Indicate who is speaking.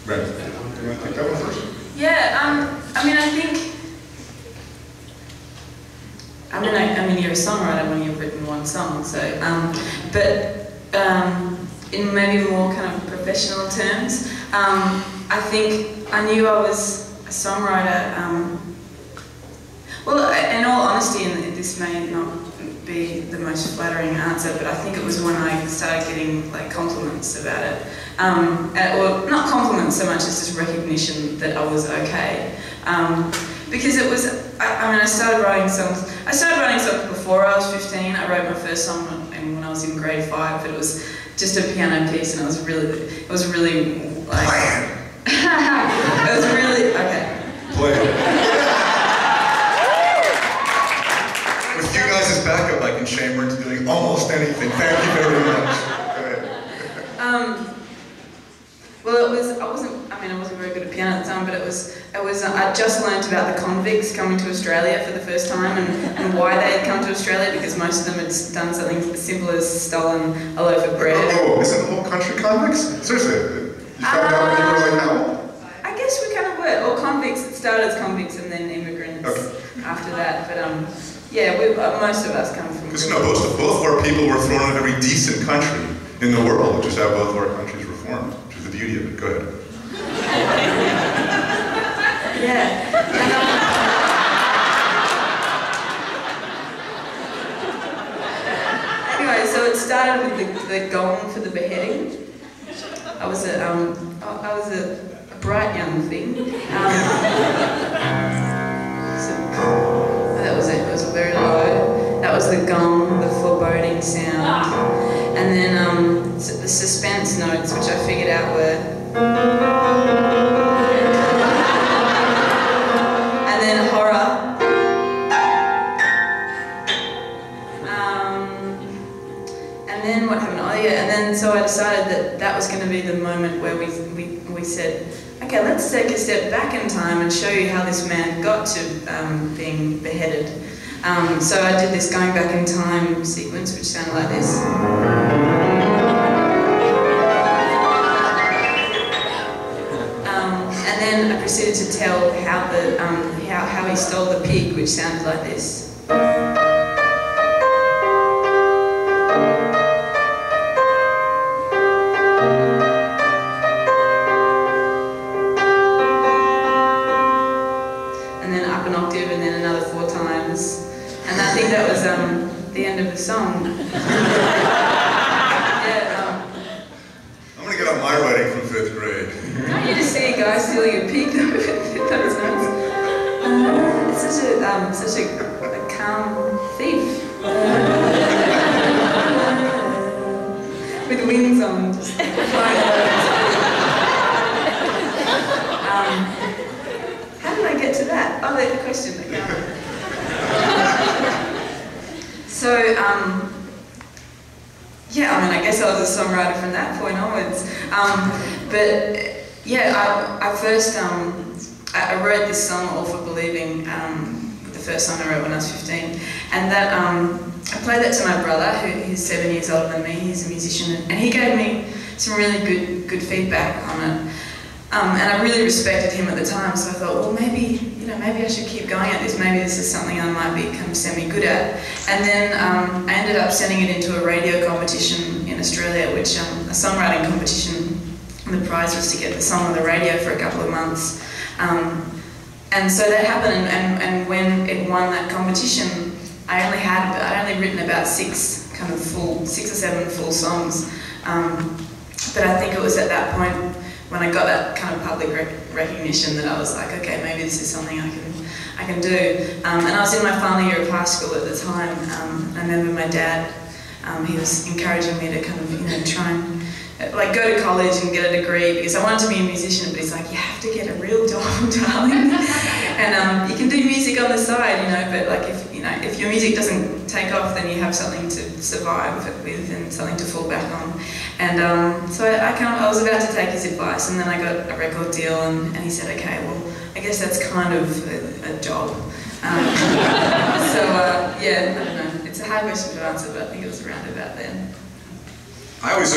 Speaker 1: Right. Do you want to take that one first?
Speaker 2: Yeah, I mean, I mean, you're a songwriter when you've written one song, so, in maybe more kind of professional terms, I think I knew I was a songwriter, well, in all honesty, and this may not be the most flattering answer, but I think it was when I started getting like compliments about it, or not compliments so much as just recognition that I was okay, because it was, I mean, I started writing songs before I was 15. I wrote my first song when I was in grade 5, but it was just a piano piece, and it was really like, it was really, okay.
Speaker 1: Play it. With you guys as backup, I can shame her into doing almost anything. Thank you very much.
Speaker 2: Well, I wasn't very good at piano at the time, but I just learned about the convicts coming to Australia for the first time and why they had come to Australia, because most of them had done something as simple as stolen a loaf of bread.
Speaker 1: Oh, isn't the whole country convicts? Seriously, you found out when you were like how?
Speaker 2: I guess we kind of were. Or convicts, it started as convicts and then immigrants after that, but yeah, most of us come from...
Speaker 1: Because both of our people were thrown in every decent country in the world, which is how both of our countries were formed, which is the beauty of it. Go ahead.
Speaker 2: Yeah. Anyway, so it started with the gong for the beheading. I was a bright young thing. That was it. It was very low. That was the gong, the foreboding sound, and then the suspense notes, which I figured out were. And then horror. And then what happened? Oh yeah, and then so I decided that was going to be the moment where we said, okay, let's take a step back in time and show you how this man got to being beheaded. So I did this going back in time sequence, which sounded like this. And then I proceeded to tell how he stole the pig, which sounded like this. And then up an octave, and then another 4 times. And I think that was the end of the song. Yeah,
Speaker 1: I'm going to get on my writing from 5th grade.
Speaker 2: Don't you just see a guy stealing a pig? That was nice. It's such a calm thief. With wings on, just flying over. How did I get to that? Oh, the question. So, yeah, I mean, I guess I was a songwriter from that point onwards. But yeah, I first I wrote this song, All for Believing, the first song I wrote when I was 15, and that I played that to my brother, who's 7 years older than me. He's a musician, and he gave me some really good feedback on it. And I really respected him at the time, so I thought, well, maybe I should keep going at this. Maybe this is something I might become semi-good at. And then I ended up sending it into a radio competition in Australia, which a songwriting competition. And the prize was to get the song on the radio for a couple of months. And so that happened, and when it won that competition, I'd only written about 6 or 7 full songs. But I think it was at that point when I got that kind of public recognition that I was like, okay, maybe this is something I can do. And I was in my final year of high school at the time. I remember my dad, he was encouraging me to kind of, try and go to college and get a degree, because I wanted to be a musician, but he's like, you have to get a real job, darling. And you can do music on the side, but like if your music doesn't take off, then you have something to survive with and something to fall back on. And so I was about to take his advice, and then I got a record deal, and he said, okay, well, I guess that's kind of a job. Yeah, I don't know. It's a hard question to answer, but I think it was around about then.
Speaker 1: I always